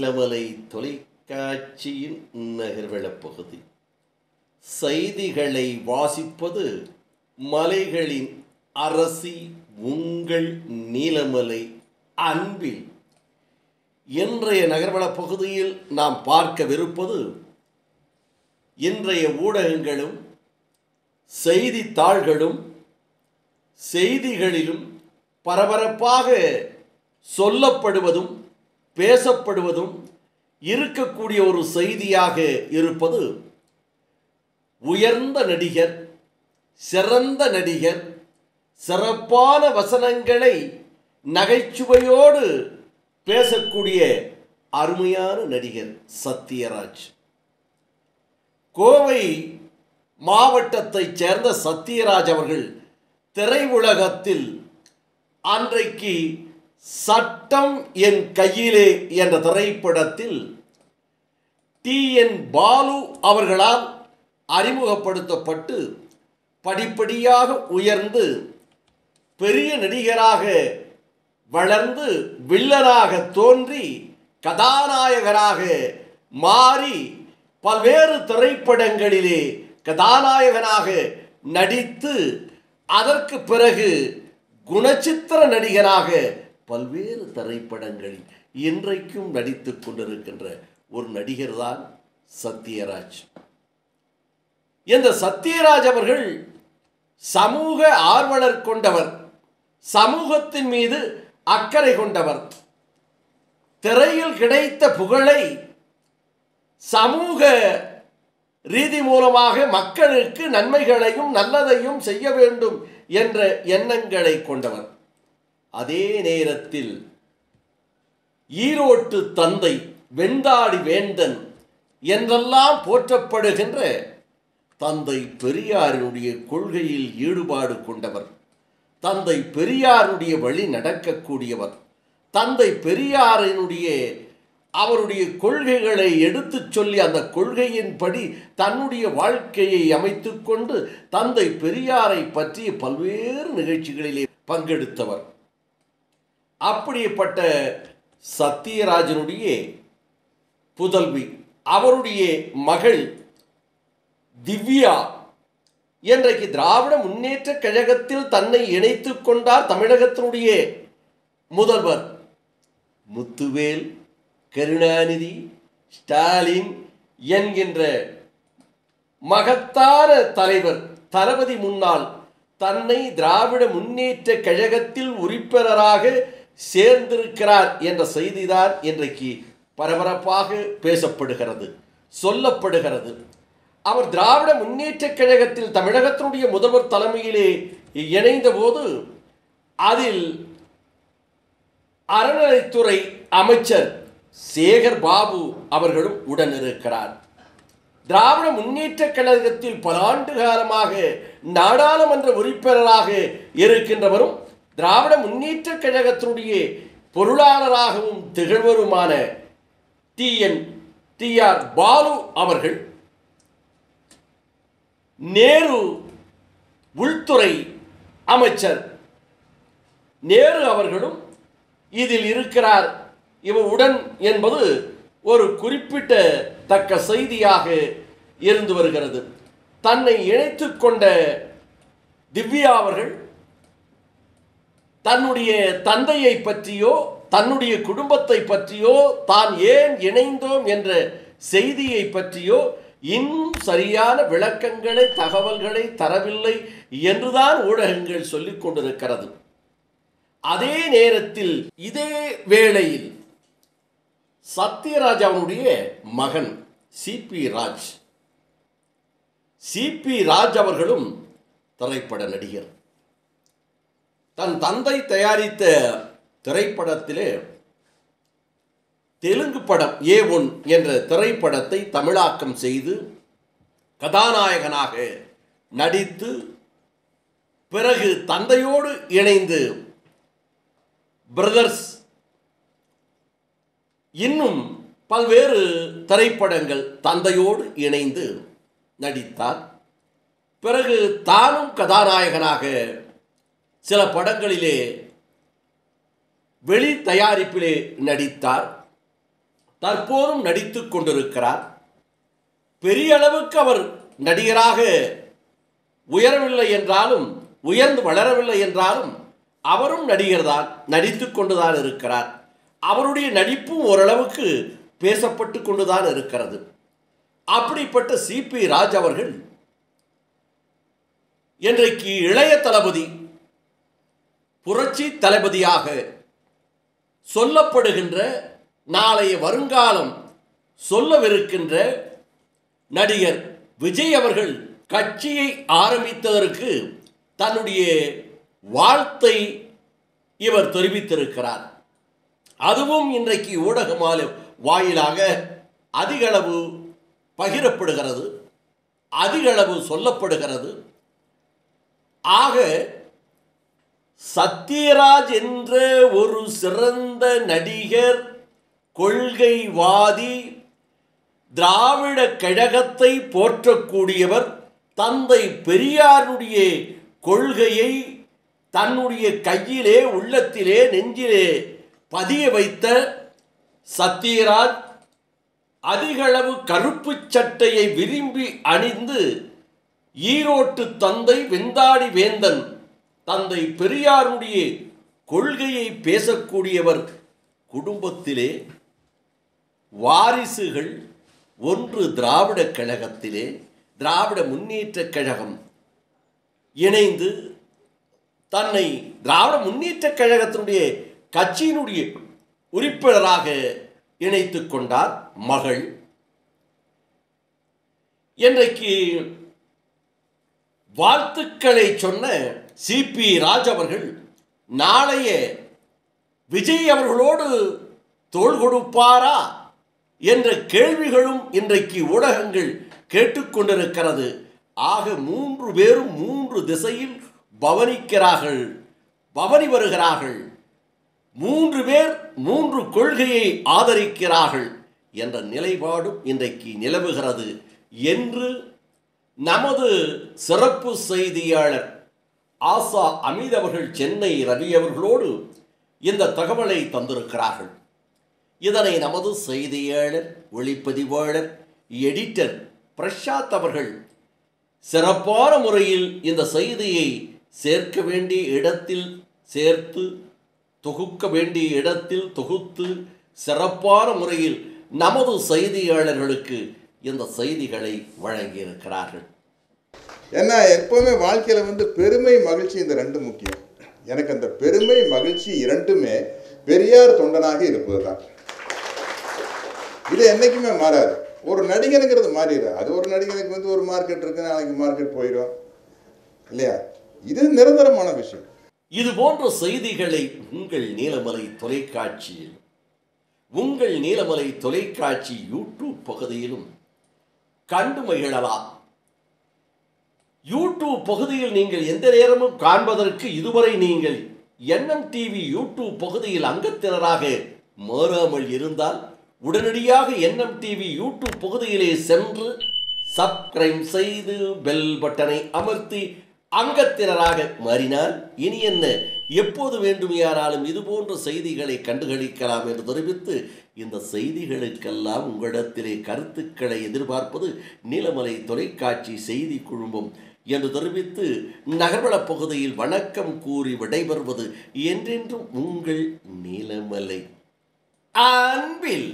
நீலமலை தொலைக்காட்சியின் நகர்வளப் பகுதி. செய்திகளை வாசிப்பது மலைகளின் அரசி உங்கள் நீலமலை அன்பில். இன்றைய நகர்வளப் பகுதியில் நாம் பார்க்கவிருப்பது இன்றைய ஊடகங்களும் செய்தித்தாள்களும் செய்திகளிலும் பரபரப்பாக சொல்லப்படுவதும் பேசப்படுவதும் இருக்கக்கூடிய ஒரு செய்தியாக இருப்பது, உயர்ந்த நடிகர், சிறந்த நடிகர், சிறப்பான வசனங்களை நகைச்சுவையோடு பேசக்கூடிய அருமையான நடிகர் சத்யராஜ். கோவை மாவட்டத்தைச் சேர்ந்த சத்யராஜ் அவர்கள் திரையுலகத்தில் அன்றைக்கு சட்டம் என் கையிலே என்ற திரைப்படத்தில் TN பாலு அவர்களால் அறிமுகப்படுத்தப்பட்டு படிப்படியாக உயர்ந்து பெரிய நடிகராக வளர்ந்து வில்லனாக தோன்றி கதாநாயகராக மாறி பல்வேறு திரைப்படங்களிலே கதாநாயகனாக நடித்து அதற்கு பிறகு குணச்சித்திர நடிகராக பல்வேறு திரைப்படங்களில் இன்றைக்கும் நடித்து கொண்டிருக்கின்ற ஒரு நடிகர் தான் சத்யராஜ். இந்த சத்யராஜ் அவர்கள் சமூக ஆர்வலர் கொண்டவர், சமூகத்தின் மீது அக்கறை கொண்டவர். திரையில் கிடைத்த புகழை சமூக ரீதி மூலமாக மக்களுக்கு நன்மைகளையும் நல்லதையும் செய்ய வேண்டும் என்ற எண்ணங்களை கொண்டவர். அதே நேரத்தில் ஈரோட்டு தந்தை, வெண்தாடி வேந்தன் என்றெல்லாம் போற்றப்படுகின்ற தந்தை பெரியாரினுடைய கொள்கையில் ஈடுபாடு கொண்டவர், தந்தை பெரியாருடைய வழி நடக்கக்கூடியவர், தந்தை பெரியாரினுடைய அவருடைய கொள்கைகளை எடுத்துச் சொல்லி அந்த கொள்கையின்படி தன்னுடைய வாழ்க்கையை அமைத்து கொண்டு தந்தை பெரியாரை பற்றிய பல்வேறு நிகழ்ச்சிகளிலே பங்கெடுத்தவர். அப்படிப்பட்ட சத்யராஜனுடைய புதல்வி, அவருடைய மகள் திவ்யா இன்றைக்கு திராவிட முன்னேற்ற கழகத்தில் தன்னை இணைத்துக் கொண்டார். தமிழகத்தினுடைய முதல்வர் முத்துவேல், கருணாநிதி, ஸ்டாலின் என்கின்ற மகத்தான தலைவர் தளபதி முன்னால் தன்னை திராவிட முன்னேற்ற கழகத்தில் உறுப்பினராக சேர்ந்திருக்கிறார் என்ற செய்திதான் இன்றைக்கு பரபரப்பாக பேசப்படுகிறது, சொல்லப்படுகிறது. அவர் திராவிட முன்னேற்ற கழகத்தில் தமிழகத்தினுடைய முதல்வர் தலைமையிலே இணைந்த போது அதில் அறநிலைத்துறை அமைச்சர் சேகர் பாபு அவர்களும் உடன் இருக்கிறார். திராவிட முன்னேற்ற கழகத்தில் பல ஆண்டு காலமாக நாடாளுமன்ற உறுப்பினராக இருக்கின்றவரும் திராவிட முன்னேற்ற கழகத்தினுடைய பொருளாளராகவும் திகழ்வருமான TR பாலு அவர்கள், நேரு உள்துறை அமைச்சர் நேரு அவர்களும் இதில் இருக்கிறார். இவருடன் என்பது ஒரு குறிப்பிடத்தக்க செய்தியாக இருந்து வருகிறது. தன்னை இணைத்து கொண்ட திவ்யா அவர்கள் தன்னுடைய தந்தையை பற்றியோ தன்னுடைய குடும்பத்தை பற்றியோ தான் ஏன் இணைந்தோம் என்ற செய்தியை பற்றியோ இன்னும் சரியான விளக்கங்களை தகவல்களை தரவில்லை என்றுதான் ஊடகங்கள் சொல்லிக் கொண்டிருக்கிறது. அதே நேரத்தில் இதே வேளையில் சத்யராஜ் அவனுடைய மகன் CP ராஜ் அவர்களும் திரைப்பட நடிகர். தன் தந்தை தயாரித்த திரைப்படத்திலே தெலுங்கு படம் A1 என்ற திரைப்படத்தை தமிழாக்கம் செய்து கதாநாயகனாக நடித்து பிறகு தந்தையோடு இணைந்து பிரதர்ஸ் இன்னும் பல்வேறு திரைப்படங்கள் தந்தையோடு இணைந்து நடித்தார். பிறகு தானும் கதாநாயகனாக சில படங்களிலே வெளி தயாரிப்பிலே நடித்தார். தற்போதும் நடித்து கொண்டிருக்கிறார். பெரிய அளவுக்கு அவர் நடிகராக உயரவில்லை என்றாலும், உயர்ந்து வளரவில்லை என்றாலும் அவரும் நடிகர் தான், நடித்து கொண்டுதான் இருக்கிறார். அவருடைய நடிப்பும் ஓரளவுக்கு பேசப்பட்டு கொண்டுதான் இருக்கிறது. அப்படிப்பட்ட சிபி ராஜ் அவர்கள் இன்றைக்கு இளைய தளபதி, புரட்சி தளபதியாக சொல்லப்படுகின்ற, நாளைய வருங்காலம் சொல்லவிருக்கின்ற நடிகர் விஜய் அவர்கள் கட்சியை ஆரம்பித்ததற்கு தன்னுடைய வாழ்த்தை இவர் தெரிவித்திருக்கிறார். அதுவும் இன்றைக்கு ஊடக வாயிலாக அதிகளவு பகிரப்படுகிறது, அதிகளவு சொல்லப்படுகிறது. ஆக சத்யராஜ் என்ற ஒரு சிறந்த நடிகர், கொள்கைவாதி, திராவிட கழகத்தை போற்றக்கூடியவர், தந்தை பெரியாருடைய கொள்கையை தன்னுடைய கையிலே, உள்ளத்திலே, நெஞ்சிலே பதிய வைத்த சத்யராஜ் அதிகளவு கருப்பு சட்டையை விரும்பி அணிந்து ஈரோட்டு தந்தை வெந்தாடி வேந்தன், தந்தை பெரியாருடைய கொள்கையை பேசக்கூடியவர் குடும்பத்திலே வாரிசுகள் ஒன்று திராவிட கழகத்திலே, திராவிட முன்னேற்ற கழகம் இணைந்து தன்னை திராவிட முன்னேற்ற கழகத்தினுடைய கட்சியினுடைய உறுப்பினராக இணைத்துக் கொண்டார் மகள். இன்றைக்கு வாழ்த்துக்களை சொன்ன சிபி ராஜ் அவர்கள் நாளைய விஜய் அவர்களோடு தோள் கொடுப்பாரா என்ற கேள்விகளும் இன்றைக்கு ஊடகங்கள் கேட்டுக்கொண்டிருக்கிறது. ஆக 3 பேரும் 3 திசையில் பவனி வருகிறார்கள். 3 பேர் 3 கொள்கையை ஆதரிக்கிறார்கள் என்ற நிலைப்பாடும் இன்றைக்கு நிலவுகிறது என்று நமது சிறப்பு செய்தியாளர் ஆசா அமீத் அவர்கள், சென்னை ரவி அவர்களோடு இந்த தகவலை தந்திருக்கிறார்கள். இதனை நமது செய்தியாளர், ஒளிப்பதிவாளர், எடிட்டர் பிரசாத் அவர்கள் சிறப்பான முறையில் இந்த செய்தியை சேர்க்க வேண்டிய இடத்தில் சேர்த்து, தொகுக்க வேண்டிய இடத்தில் தொகுத்து, சிறப்பான முறையில் நமது செய்தியாளர்களுக்கு இந்த செய்திகளை வழங்கியிருக்கிறார்கள். ஏன்னா எப்போவுமே வாழ்க்கையில் பெருமை, மகிழ்ச்சி இந்த 2 முக்கியம். எனக்கு அந்த பெருமை, மகிழ்ச்சி 2மே பெரியார் தொண்டனாக இருப்பது தான். இது என்றைக்குமே மாறாது. ஒரு நடிகனுங்கிறது மாறிடுது. அது ஒரு நடிகனுக்கு ஒரு மார்க்கெட் இருக்கு, நாளைக்கு மார்க்கெட் போயிடும் இல்லையா? இது நிரந்தரமான விஷயம். இது போன்ற செய்திகளை உங்கள் நீலமலை தொலைக்காட்சியில், உங்கள் நீலமலை தொலைக்காட்சி யூடியூப் பகுதியிலும் கண்டு மகிழலாம். யூடியூப் பகுதியில் நீங்கள் எந்த நேரமும் காண்பதற்கு இதுவரை நீங்கள் என்எம் டிவி யூடியூப் பகுதியில் அங்கத்தினராக மாறாமல் இருந்தால் உடனடியாக என்எம் டிவி யூடியூப் பகுதியிலே சென்று சப்ஸ்கிரைப் செய்து பெல் பட்டனை அமர்த்தி அங்கத்தினராக மாறினால் இனி என்ன, எப்போது வேண்டுமையானாலும் இது போன்ற செய்திகளை கண்டுகளிக்கலாம் என்று தெரிவித்து, இந்த செய்திகளுக்கெல்லாம் உங்களிடத்திலே கருத்துக்களை எதிர்பார்ப்பது நீலமலை தொலைக்காட்சி செய்தி குழுமம் என்று தெரிவித்து, நகர்வள பகுதியில் வணக்கம் கூறி விடைபெறுவது என்றென்றும் உங்கள் நீலமலை. அன்பில்